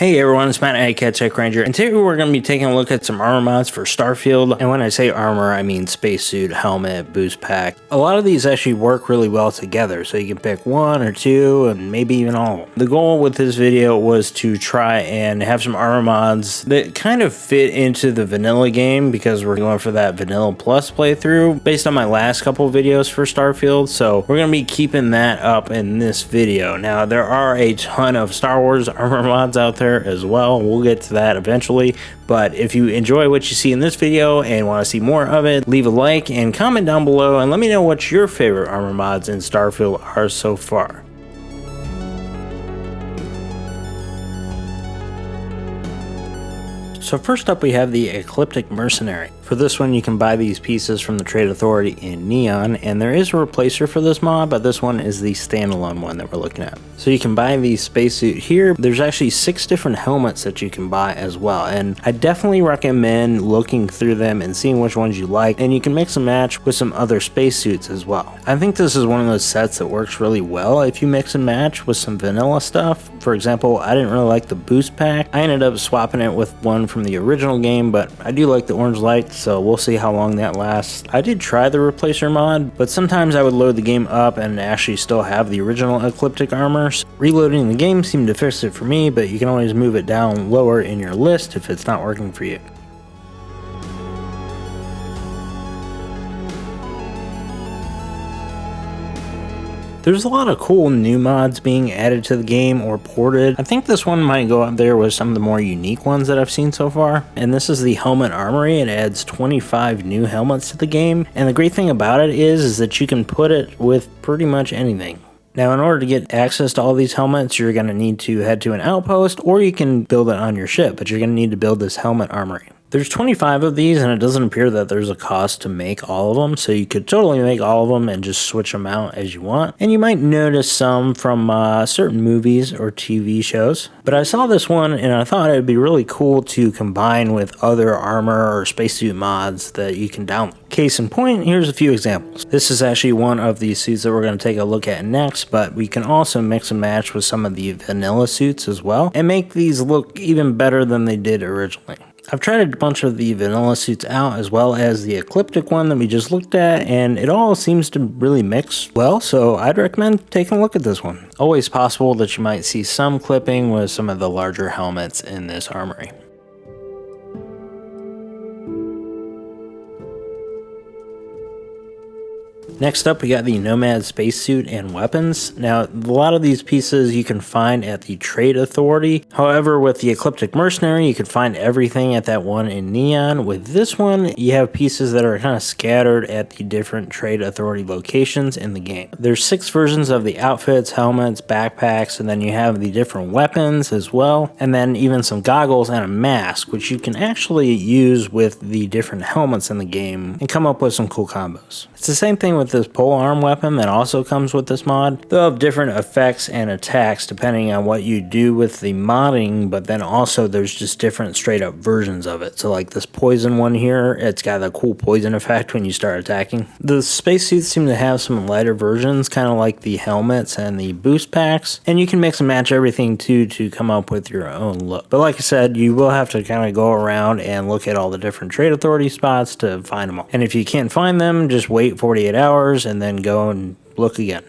Hey everyone, it's Matt at Coretech Ranger, and today we're going to be taking a look at some armor mods for Starfield. And when I say armor, I mean spacesuit, helmet, boost pack. A lot of these actually work really well together, so you can pick one or two, and maybe even all of them. The goal with this video was to try and have some armor mods that kind of fit into the vanilla game, because we're going for that vanilla plus playthrough based on my last couple videos for Starfield. So we're going to be keeping that up in this video. Now, there are a ton of Star Wars armor mods out there as well. We'll get to that eventually, but if you enjoy what you see in this video and want to see more of it, leave a like and comment down below and let me know what your favorite armor mods in Starfield are so far. So first up we have the Ecliptic Mercenary. For this one you can buy these pieces from the Trade Authority in Neon, and there is a replacer for this mod, but this one is the standalone one that we're looking at. So you can buy the spacesuit here. There's actually 6 different helmets that you can buy as well, and I definitely recommend looking through them and seeing which ones you like, and you can mix and match with some other spacesuits as well. I think this is one of those sets that works really well if you mix and match with some vanilla stuff. For example, I didn't really like the boost pack. I ended up swapping it with one from the original game, but I do like the orange lights, so we'll see how long that lasts. I did try the replacer mod, but sometimes I would load the game up and actually still have the original Ecliptic armor. Reloading the game seemed to fix it for me, but you can always move it down lower in your list if it's not working for you. There's a lot of cool new mods being added to the game or ported. I think this one might go up there with some of the more unique ones that I've seen so far. And this is the Helmet Armory. It adds 25 new helmets to the game. And the great thing about it is that you can put it with pretty much anything. Now, in order to get access to all these helmets, you're going to need to head to an outpost, or you can build it on your ship, but you're going to need to build this Helmet Armory. There's 25 of these, and it doesn't appear that there's a cost to make all of them, so you could totally make all of them and just switch them out as you want. And you might notice some from certain movies or TV shows. But I saw this one, and I thought it would be really cool to combine with other armor or spacesuit mods that you can download. Case in point, here's a few examples. This is actually one of the suits that we're going to take a look at next, but we can also mix and match with some of the vanilla suits as well, and make these look even better than they did originally. I've tried a bunch of the vanilla suits out, as well as the Ecliptic one that we just looked at, and it all seems to really mix well, so I'd recommend taking a look at this one. Always possible that you might see some clipping with some of the larger helmets in this armory. Next up, we got the Nomad spacesuit and weapons. Now, a lot of these pieces you can find at the Trade Authority. However, with the Ecliptic Mercenary, you can find everything at that one in Neon. With this one, you have pieces that are kind of scattered at the different Trade Authority locations in the game. There's 6 versions of the outfits, helmets, backpacks, and then you have the different weapons as well, and then even some goggles and a mask, which you can actually use with the different helmets in the game and come up with some cool combos. It's the same thing with this pole arm weapon that also comes with this mod. They'll have different effects and attacks depending on what you do with the modding, but then also there's just different straight up versions of it. So like this poison one here, it's got a cool poison effect when you start attacking. The spacesuits seem to have some lighter versions, kind of like the helmets and the boost packs, and you can mix and match everything too to come up with your own look. But like I said, you will have to kind of go around and look at all the different Trade Authority spots to find them all. And if you can't find them, just wait 48 hours and then go and look again.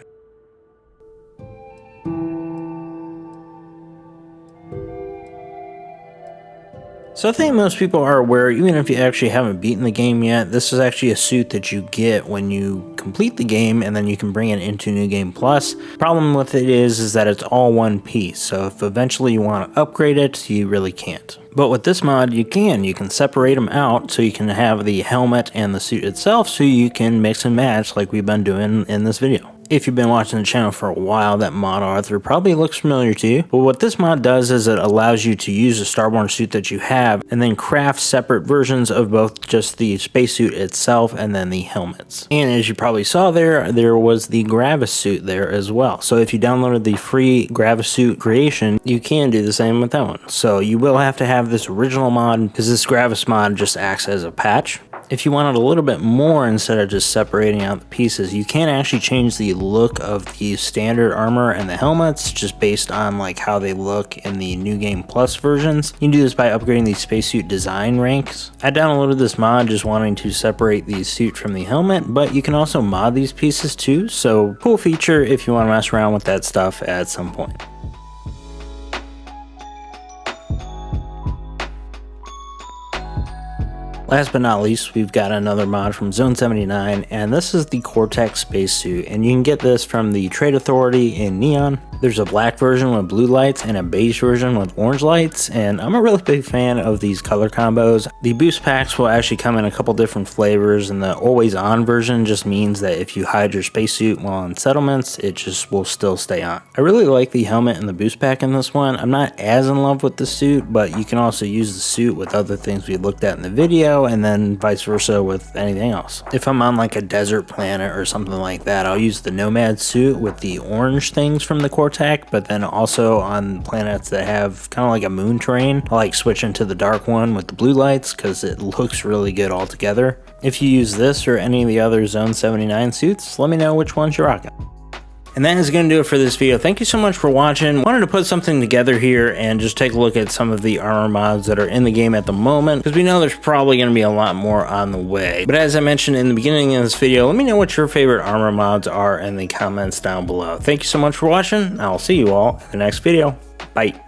So I think most people are aware, even if you actually haven't beaten the game yet, this is actually a suit that you get when you complete the game, and then you can bring it into New Game Plus. Problem with it is that it's all one piece, so if eventually you want to upgrade it, you really can't. But with this mod, you can separate them out so you can have the helmet and the suit itself, so you can mix and match like we've been doing in this video. If you've been watching the channel for a while, that mod author probably looks familiar to you. But what this mod does is it allows you to use the Starborn suit that you have and then craft separate versions of both just the spacesuit itself and then the helmets. And as you probably saw there was the Gravis suit there as well. So if you downloaded the free Gravis suit creation, you can do the same with that one. So you will have to have this original mod, because this Gravis mod just acts as a patch. If you wanted a little bit more instead of just separating out the pieces, you can actually change the look of the standard armor and the helmets just based on like how they look in the New Game Plus versions. You can do this by upgrading the spacesuit design ranks. I downloaded this mod just wanting to separate the suit from the helmet, but you can also mod these pieces too, so cool feature if you want to mess around with that stuff at some point. Last but not least, we've got another mod from Zone 79, and this is the Coretech Spacesuit, and you can get this from the Trade Authority in Neon. There's a black version with blue lights and a beige version with orange lights, and I'm a really big fan of these color combos. The boost packs will actually come in a couple different flavors, and the always on version just means that if you hide your spacesuit while on settlements, it just will still stay on. I really like the helmet and the boost pack in this one. I'm not as in love with the suit, but you can also use the suit with other things we looked at in the video, and then vice versa with anything else. If I'm on like a desert planet or something like that, I'll use the Nomad suit with the orange things from the Coretech, but then also on planets that have kind of like a moon terrain, I like switching to the dark one with the blue lights because it looks really good all together. If you use this or any of the other Zone 79 suits, let me know which ones you're rocking. And that is going to do it for this video. Thank you so much for watching. Wanted to put something together here and just take a look at some of the armor mods that are in the game at the moment, because we know there's probably going to be a lot more on the way. But as I mentioned in the beginning of this video, let me know what your favorite armor mods are in the comments down below. Thank you so much for watching. I'll see you all in the next video. Bye.